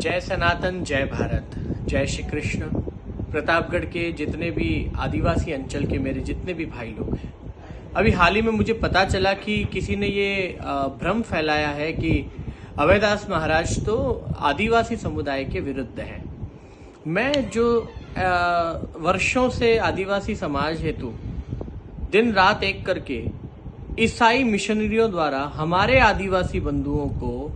जय सनातन, जय भारत, जय श्री कृष्ण। प्रतापगढ़ के जितने भी आदिवासी अंचल के मेरे जितने भी भाई लोग हैं, अभी हाल ही में मुझे पता चला कि किसी ने ये भ्रम फैलाया है कि अभयदास महाराज तो आदिवासी समुदाय के विरुद्ध हैं। मैं जो वर्षों से आदिवासी समाज हेतु दिन रात एक करके ईसाई मिशनरियों द्वारा हमारे आदिवासी बंधुओं को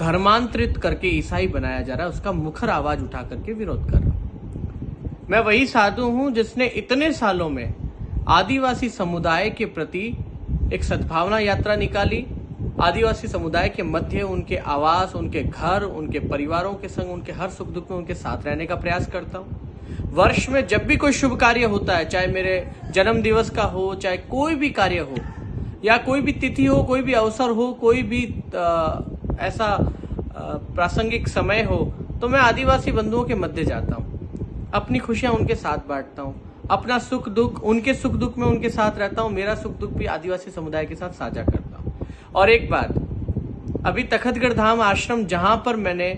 धर्मांतरित करके ईसाई बनाया जा रहा है, उसका मुखर आवाज उठा करके विरोध कर रहा हूं। मैं वही साधु हूं जिसने इतने सालों में आदिवासी समुदाय के प्रति एक सद्भावना यात्रा निकाली। आदिवासी समुदाय के मध्य उनके आवास, उनके घर, उनके परिवारों के संग, उनके हर सुख दुख में उनके साथ रहने का प्रयास करता हूं। वर्ष में जब भी कोई शुभ कार्य होता है, चाहे मेरे जन्म दिवस का हो, चाहे कोई भी कार्य हो, या कोई भी तिथि हो, कोई भी अवसर हो, कोई भी ऐसा प्रासंगिक समय हो, तो मैं आदिवासी बंधुओं के मध्य जाता हूँ। अपनी खुशियां उनके साथ बांटता हूँ, अपना सुख दुख, उनके सुख दुख में उनके साथ रहता हूँ, मेरा सुख दुख भी आदिवासी समुदाय के साथ साझा करता हूँ। और एक बात, अभी तखतगढ़ धाम आश्रम जहां पर मैंने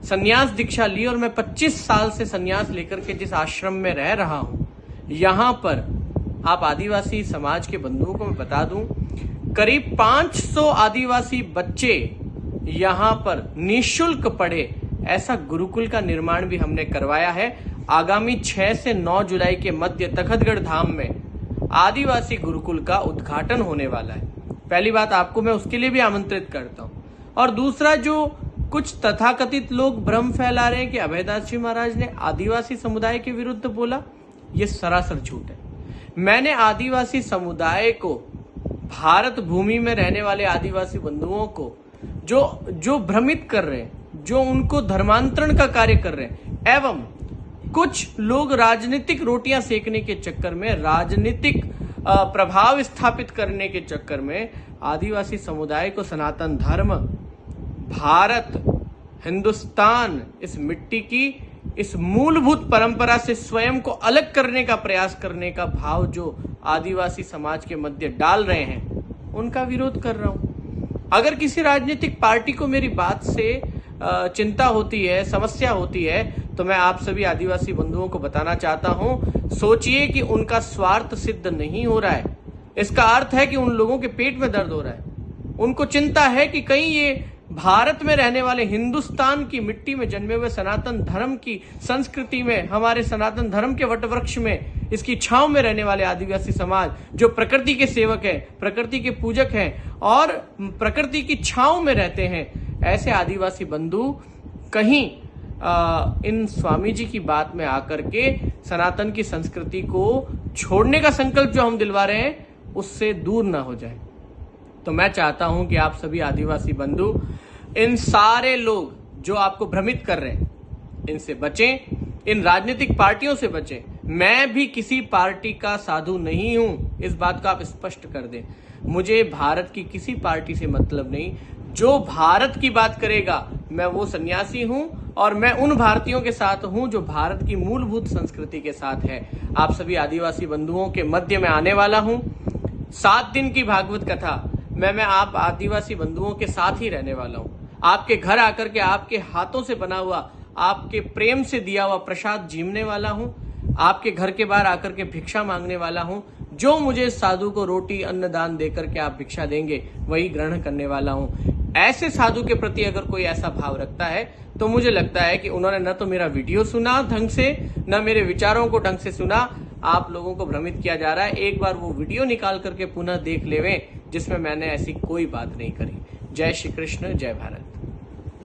संन्यास दीक्षा ली और मैं 25 साल से संन्यास लेकर के जिस आश्रम में रह रहा हूं, यहां पर आप आदिवासी समाज के बंधुओं को मैं बता दूं, करीब 500 आदिवासी बच्चे यहां पर निःशुल्क पढ़े, ऐसा गुरुकुल का निर्माण भी हमने करवाया है। आगामी 6 से 9 जुलाई के मध्य तखतगढ़ धाम में आदिवासी गुरुकुल का उद्घाटन होने वाला है। पहली बात, आपको मैं उसके लिए भी आमंत्रित करता हूं। और दूसरा, जो कुछ तथाकथित लोग भ्रम फैला रहे हैं कि अभयदास जी महाराज ने आदिवासी समुदाय के विरुद्ध बोला, यह सरासर झूठ है। मैंने आदिवासी समुदाय को, भारत भूमि में रहने वाले आदिवासी बंधुओं को जो भ्रमित कर रहे हैं, जो उनको धर्मांतरण का कार्य कर रहे हैं, एवं कुछ लोग राजनीतिक रोटियां सेकने के चक्कर में, राजनीतिक प्रभाव स्थापित करने के चक्कर में आदिवासी समुदाय को सनातन धर्म, भारत, हिंदुस्तान, इस मिट्टी की, इस मूलभूत परंपरा से स्वयं को अलग करने का प्रयास करने का भाव जो आदिवासी समाज के मध्य डाल रहे हैं, उनका विरोध कर रहा हूं। अगर किसी राजनीतिक पार्टी को मेरी बात से चिंता होती है, समस्या होती है, तो मैं आप सभी आदिवासी बंधुओं को बताना चाहता हूं, सोचिए कि उनका स्वार्थ सिद्ध नहीं हो रहा है। इसका अर्थ है कि उन लोगों के पेट में दर्द हो रहा है। उनको चिंता है कि कहीं ये भारत में रहने वाले, हिंदुस्तान की मिट्टी में जन्मे हुए, सनातन धर्म की संस्कृति में, हमारे सनातन धर्म के वटवृक्ष में, इसकी छांव में रहने वाले आदिवासी समाज, जो प्रकृति के सेवक है, प्रकृति के पूजक हैं और प्रकृति की छांव में रहते हैं, ऐसे आदिवासी बंधु कहीं इन स्वामी जी की बात में आकर के सनातन की संस्कृति को छोड़ने का संकल्प जो हम दिलवा रहे हैं, उससे दूर ना हो जाए। तो मैं चाहता हूं कि आप सभी आदिवासी बंधु, इन सारे लोग जो आपको भ्रमित कर रहे हैं, इनसे बचें, इन राजनीतिक पार्टियों से बचें। मैं भी किसी पार्टी का साधु नहीं हूं, इस बात को आप स्पष्ट कर दें। मुझे भारत की किसी पार्टी से मतलब नहीं। जो भारत की बात करेगा, मैं वो सन्यासी हूं और मैं उन भारतीयों के साथ हूं जो भारत की मूलभूत संस्कृति के साथ है। आप सभी आदिवासी बंधुओं के मध्य में आने वाला हूं। 7 दिन की भागवत कथा मैं आप आदिवासी बंधुओं के साथ ही रहने वाला हूं। आपके घर आकर के आपके हाथों से बना हुआ, आपके प्रेम से दिया हुआ प्रसाद जीमने वाला हूं। आपके घर के बाहर आकर के भिक्षा मांगने वाला हूं। जो मुझे साधु को रोटी अन्न दान देकर के आप भिक्षा देंगे, वही ग्रहण करने वाला हूं। ऐसे साधु के प्रति अगर कोई ऐसा भाव रखता है, तो मुझे लगता है कि उन्होंने न तो मेरा वीडियो सुना ढंग से, न मेरे विचारों को ढंग से सुना। आप लोगों को भ्रमित किया जा रहा है। एक बार वो वीडियो निकाल करके पुनः देख लेवें, जिसमें मैंने ऐसी कोई बात नहीं करी। जय श्री कृष्ण, जय भारत।